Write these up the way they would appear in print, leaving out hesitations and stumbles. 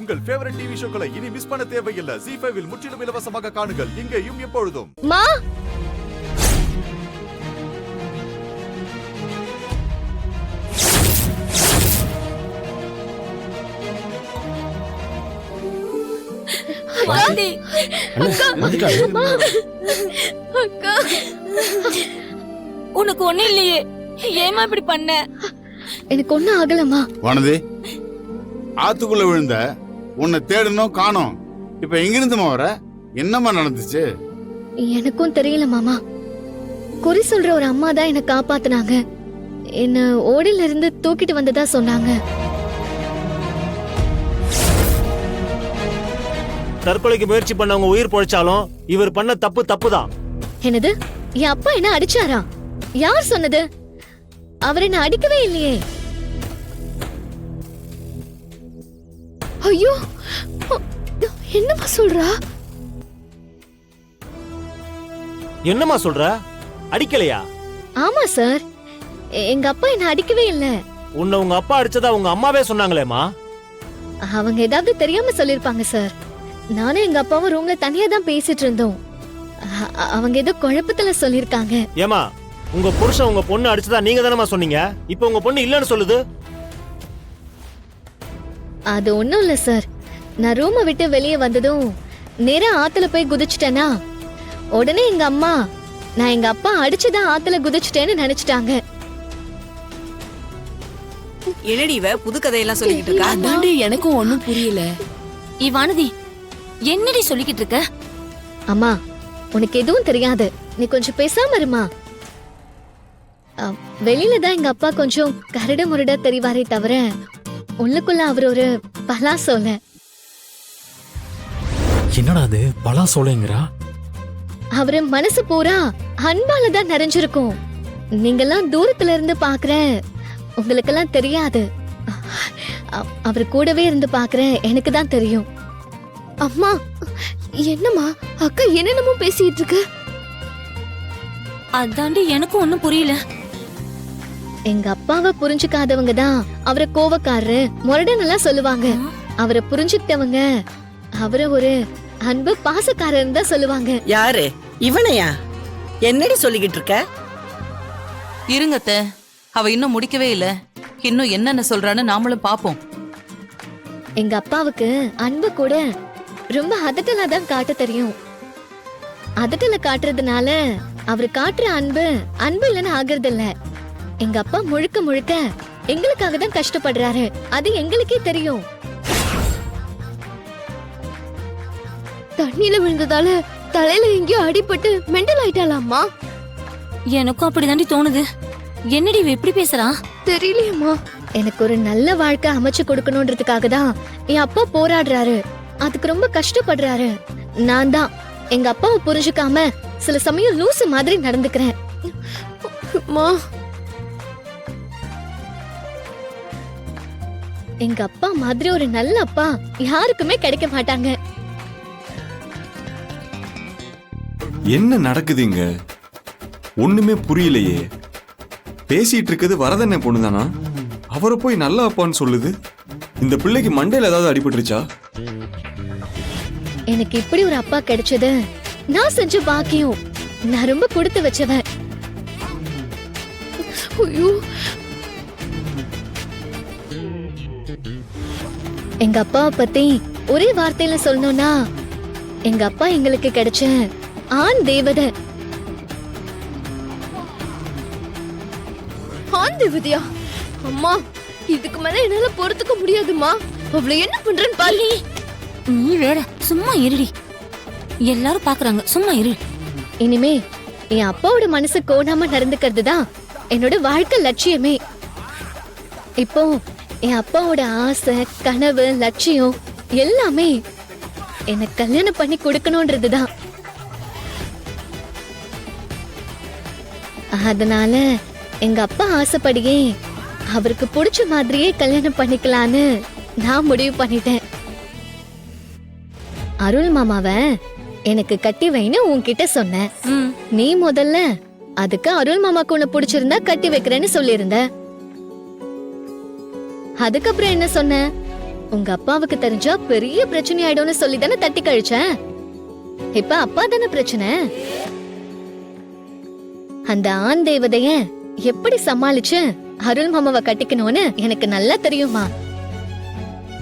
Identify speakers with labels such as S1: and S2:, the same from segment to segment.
S1: உங்கள் favourite TV ஷோக்களை இனி miss பண்ண தேவையில்லை. ZEE5 இல் முற்றிலும் இலவசமாக காணுங்கள். இங்கேயும் எப்பொழுதும்.
S2: மா
S3: வாந்தி.
S2: அக்கா
S3: உனக்கு ஒண்ணு இல்லையே, ஏமா இப்படி பண்ண?
S2: எனக்கு ஒண்ணும் ஆகலமா.
S4: வானதி, ஆத்துக்குள்ள விழுந்த உன்னை தேடணும் காணோம். இப்ப எங்கிருந்துமா வர? என்னம்மா நடந்துச்சு?
S2: எனக்கும் தெரியல மாமா. குறி சொல்ற ஒரு அம்மா தான் என்ன காப்பாத்துனாங்க. என்ன ஓடில இருந்து தூக்கிட்டு வந்ததா சொன்னாங்க.
S5: தற்கொலைக்கு முயற்சி பண்ணவங்க உயிர் பொழைச்சாலும் இவர் பண்ண தப்பு தப்புதான்.
S2: என்னது? என் அப்பா என்ன அடிச்சாரா? யார் சொன்னது? அவர் என்ன அடிக்கவே இல்லையே. ஐயோ, என்னமா சொல்றா?
S5: என்னம்மா சொல்ற? அடிக்கலையா?
S2: ஆமா சார், எங்க அப்பா என்ன அடிக்கவே இல்ல.
S5: உன்னை உங்க அப்பா அடிச்சதா உங்க அம்மாவே சொன்னாங்களேம்மா.
S2: அவங்க ஏதாவது தெரியாம சொல்லிருப்பாங்க சார். நானும் எங்க அப்பாவும் ரூம்ல தனியா தான் பேசிட்டு இருந்தோம். அவங்க ஏதோ குழப்பத்துல சொல்லிருக்காங்க.
S5: ஏமா, உங்க புருஷன் உங்க பொண்ணு அடிச்சதா நீங்க தானமா சொன்னீங்க. இப்ப உங்க பொண்ணு இல்லன்னு சொல்லுது.
S2: அது ஒண்ணும் இல்ல சார். நான் ரூமை விட்டு வெளியே வந்ததும் நேரா ஆத்துல போய் குதிச்சிட்டேனா, உடனே எங்க அம்மா நான் எங்க அப்பா அடிச்சுதான் ஆத்துல குதிச்சிட்டேன்னு நினைச்சிட்டாங்க.
S6: என்னடி இவ புது கதையெல்லாம் சொல்லிக்கிட்டு இருக்கா?
S3: அதாண்டி எனக்கும் ஒண்ணும் புரியல. வானதி, என்னடி சொல்லிக்கிட்டு இருக்க?
S2: அம்மா, உனக்கு எதுவும் தெரியாது. நீ கொஞ்சம் பேசாம இருமா. வெளியில தான் எங்க அப்பா கொஞ்சம் கரடு முரடா தெரிவாரே தவிர உள்ளுக்குள்ள அவர் ஒரு பலா சொல்ல.
S7: என்னடா அது பலா சோலைங்கிறா?
S2: அவரு மனசு பூரா அன்பால தான் நிறைஞ்சிருக்கும். நீங்கெல்லாம் தூரத்துல இருந்து பாக்குற உங்களுக்கெல்லாம் தெரியாது. அவர் கூடவே இருந்து பாக்குற எனக்கு தான் தெரியும். அம்மா, என்னம்மா அக்கா என்னென்னமோ பேசிட்டு இருக்கு?
S3: அதாண்டி எனக்கும் ஒண்ணும் புரியல.
S2: எங்க அப்பாவை புரிஞ்சுக்காதவங்க தான் அவரை கோவக்காரரு முரடனெல்லாம் சொல்லுவாங்க. அவரை புரிஞ்சுக்கிட்டவங்க அவரை ஒரு அன்பு பாசக்காரர் தான் சொல்லுவாங்க.
S6: யாரு இவனையா? என்னடி சொல்லிக்கிட்டு இருக்க?
S8: இருங்கத்த, அவ இன்னும் முடிக்கவே இல்ல. இன்னும் என்னென்ன சொல்றான்னு நாமளும் பாப்போம்.
S2: எங்க அப்பாவுக்கு அன்பு கூட ரொம்ப அதட்டலா தான் காட்ட தெரியும். அதட்டல காட்டுறதுனால அவரு காட்டுற அன்பு அன்பு இல்லைன்னு ஆகுறது இல்ல. எங்க அப்பா முழுக்க முழுக்க எங்களுக்காக தான் கஷ்டப்படுறாரு. அது எங்களுக்கே தெரியும். தண்ணியில விழுந்ததால தலையில எங்கேயோ அடிபட்டு மெண்டல் ஆயிட்டாலாமா?
S3: எனக்கும் அப்படிதாண்டி தோணுது. என்னடி இவ இப்படி பேசுறா?
S2: தெரியலையம்மா. எனக்கு ஒரு நல்ல வாழ்க்கை அமைச்சு கொடுக்கணும்ன்றதுக்காக தான் என் அப்பா போராடுறாரு. அதுக்கு ரொம்ப கஷ்டப்படுறாரு. நான் தான் எங்க அப்பாவை புரிஞ்சுக்காம சில சமயம் லூசு மாதிரி நடந்துக்கிறேன். எங்க அப்பா மாதிரி ஒரு நல்ல அப்பா யாருக்குமே கிடைக்க மாட்டாங்க.
S9: என்ன நடக்குதுங்க? ஒண்ணுமே புரியலையே. பேசிட்டு இருக்கிறது வரதண்ணே பொண்ணுதானா? அவரை போய் நல்ல அப்பான்னு சொல்லுது. இந்த பிள்ளைக்கு மண்டையில ஏதாவது அடிபட்டுருச்சா?
S2: எனக்கு இப்படி ஒரு அப்பா கிடைச்சது நான் செஞ்ச பாக்கியம். நான் ரொம்ப கொடுத்து வச்சவன். எங்க அப்பாவை பத்தி ஒரே வார்த்தையில சொல்லணும்னா, எங்க அப்பா எங்களுக்கு கிடைச்ச ஆண் தேவதை. ஆண் தேவதையா? அம்மா, இதுக்கு மேல என்னால பொறுத்துக்க முடியாதுமா. அவளை என்ன பண்றேன்னு பாரு.
S3: நீ வேற சும்மா இருடி. எல்லாரும் பாக்குறாங்க, சும்மா இரு.
S2: இனிமே என் அப்பாவோட மனசு கோணாம நடந்துக்கிறது தான் என்னோட வாழ்க்கை லட்சியமே. இப்போ என் அப்பாவோட ஆசை, கனவு, லட்சியம் எல்லாமே என்ன கல்யாணம் பண்ணி கொடுக்கணும்ன்றதுதான். அதனால எங்க அப்பா ஆசைப்படியே அவருக்கு பிடிச்ச மாதிரியே கல்யாணம் பண்ணிக்கலான்னு நான் முடிவு பண்ணிட்டேன். அருள் மாமாவ எனக்கு கட்டி வைன்னு உன்கிட்ட சொன்னேன். நீ முதல்ல அதுக்கு அருள் மாமாக்கு உன்னை பிடிச்சிருந்தா கட்டி வைக்கிறேன்னு சொல்லியிருந்த. அதுக்கப்புறம் என்ன சொன்ன? உங்க அப்பாவுக்கு தெரிஞ்சா பெரிய பிரச்சனை ஆயிடும்னு சொல்லி தானே தட்டி கழிச்சேன். இப்ப அப்பா தானே பிரச்சனை. அந்த ஆண் தேவதைய எப்படி சமாளிச்சு அருள் மாமாவை கட்டிக்கணும்னு எனக்கு நல்லா தெரியுமா.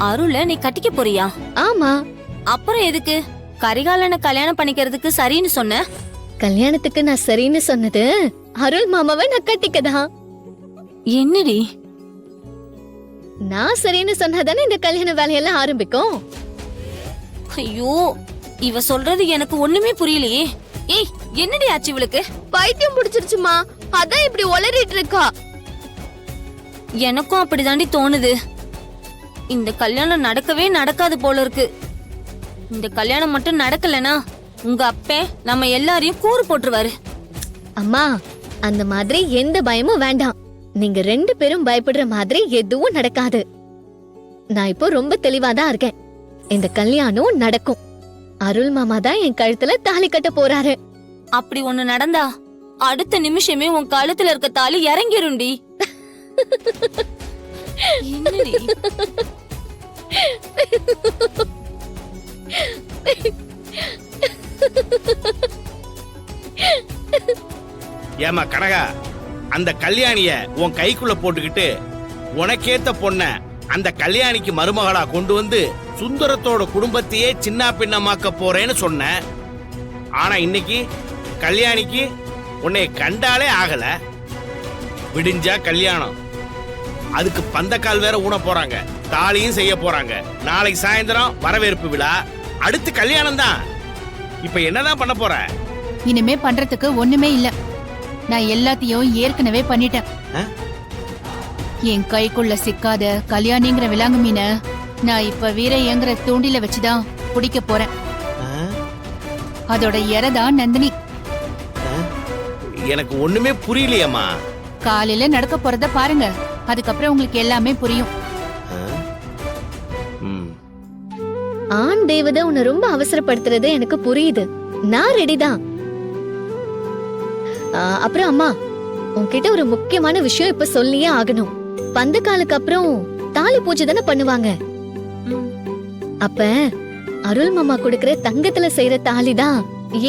S3: அருள நீ கட்டிக்க போறியா?
S2: ஆமா.
S3: அப்புறம் எதுக்கு கரிகாலனை கல்யாணம் பண்ணிக்கிறதுக்கு சரின்னு சொன்ன?
S2: கல்யாணத்துக்கு நான் சரின்னு சொன்னது அருள் மாமாவை நான் கட்டிக்கதான்.
S3: என்னடி
S2: நான் சரின்னு சொன்னாதானே இந்த கல்யாண வேலையெல்லாம் ஆரம்பிக்கும்.
S3: ஐயோ, இவ சொல்றது எனக்கு ஒண்ணுமே புரியலையே. ஏய், என்னடி ஆச்சு இவளுக்கு?
S2: பைத்தியம் பிடிச்சிருச்சுமா, அதான் இப்படி உளறிட்டு இருக்கா.
S3: எனக்கும் அப்படிதாண்டி தோணுது. இந்த கல்யாணம் நடக்கவே நடக்காது போல இருக்கு. இந்த கல்யாணம் மட்டும் நடக்கலனா உங்க அப்பே நம்ம எல்லாரையும் கூறு போட்டுருவாரு.
S2: அம்மா, அந்த மாதிரி எந்த பயமும் வேண்டாம். நீங்க 2 பேரும் பயப்படுற மாதிரி எதுவும் நடக்காது. நான் இப்போ ரொம்ப தெளிவாதான் இருக்கேன். இந்த கல்யாணம் நடக்கும். அருள் மாமா தான் என் கழுத்துல தாலி கட்ட போறாரு.
S3: அப்படி ஒண்ணு நடந்தா அடுத்த நிமிஷமே உன் கழுத்துல இருக்க தாலி இறங்கிரும்டி. என்னடி?
S10: ஏமா கனகா, அந்த கல்யாணிய உன் கைக்குள்ள போட்டுக்கிட்டு உனக்கேத்த பொண்ண அந்த கல்யாணிக்கு மருமகளா கொண்டு வந்து சுந்தரத்தோட குடும்பத்தையே சின்ன பின்னமாக்க போறேன்னு சொன்ன. ஆனா இன்னைக்கு கல்யாணிக்கு உன்னை கண்டாலே ஆகல. விடிஞ்சா கல்யாணம், அதுக்கு பந்தக்கால் வேற ஊன போறாங்க, தாலியும் செய்ய போறாங்க. நாளைக்கு சாயந்தரம் வரவேற்பு விழா, அடுத்து கல்யாணம் தான். இப்ப என்னதான் பண்ண போற?
S11: இனிமே பண்றதுக்கு ஒண்ணுமே இல்ல. நான் எல்லாத்தையும் ஏற்கனவே பண்ணிட்டேன். என் கைக்குள்ள சிக்காத கல்யாணிங்கிற விலாங்கு மீன நான் இப்ப வீரையங்கிற தூண்டில வச்சுதான் பிடிக்க போறேன். அதோட இறதான் நந்தினி.
S10: எனக்கு ஒண்ணுமே புரியலையம்மா.
S11: காலையில நடக்க போறத பாருங்க, அதுக்கப்புறம் உங்களுக்கு எல்லாமே புரியும்.
S2: ஆண் தேவதை உன்னை ரொம்ப அவசரப்படுத்துறது எனக்கு புரியுது. நான் ரெடிதான். அப்புறம் அம்மா, உன்கிட்ட ஒரு முக்கியமான விஷயம் இப்ப சொல்லியே ஆகணும். பந்த காலுக்கு அப்புறம் தாலி பூஜை தானே பண்ணுவாங்க. அப்ப அருள் மாமா கொடுக்கிற தங்கத்துல செய்யற தாலி தான்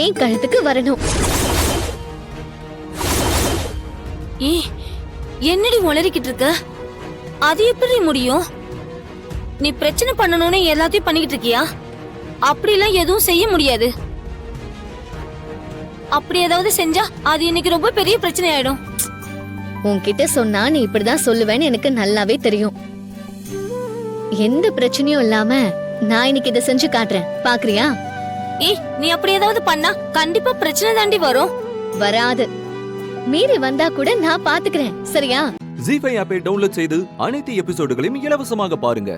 S2: ஏன் கழுத்துக்கு வரணும்.
S3: என்னடி உளறிக்கிட்டு இருக்க? அது எப்படி முடியும்? நீ பிரச்சனை பண்ணணும்னு எல்லாத்தையும் பண்ணிக்கிட்டு இருக்கியா? அப்படிலாம் எதுவும் செய்ய முடியாது. அப்படி ஏதாவது செஞ்சா அது இன்னைக்கு ரொம்ப பெரிய பிரச்சனை ஆயிடும்.
S2: உன்கிட்ட சொன்னா நீ இப்படிதான் சொல்லுவேன்னு எனக்கு நல்லாவே தெரியும். எந்த பிரச்சனையும் இல்லாம நான் இன்னைக்கு இதை செஞ்சு காட்டுறேன், பாக்குறியா?
S3: நீ அப்படி ஏதாவது பண்ணா கண்டிப்பா பிரச்சனை தாண்டி வரும்.
S2: வராது, மீறி வந்தா கூட நான் பாத்துக்கிறேன், சரியா?
S12: ஜீ5 ஆப்பை டவுன்லோட் செய்து அனைத்து எபிசோடுகளையும் இலவசமாக பாருங்க.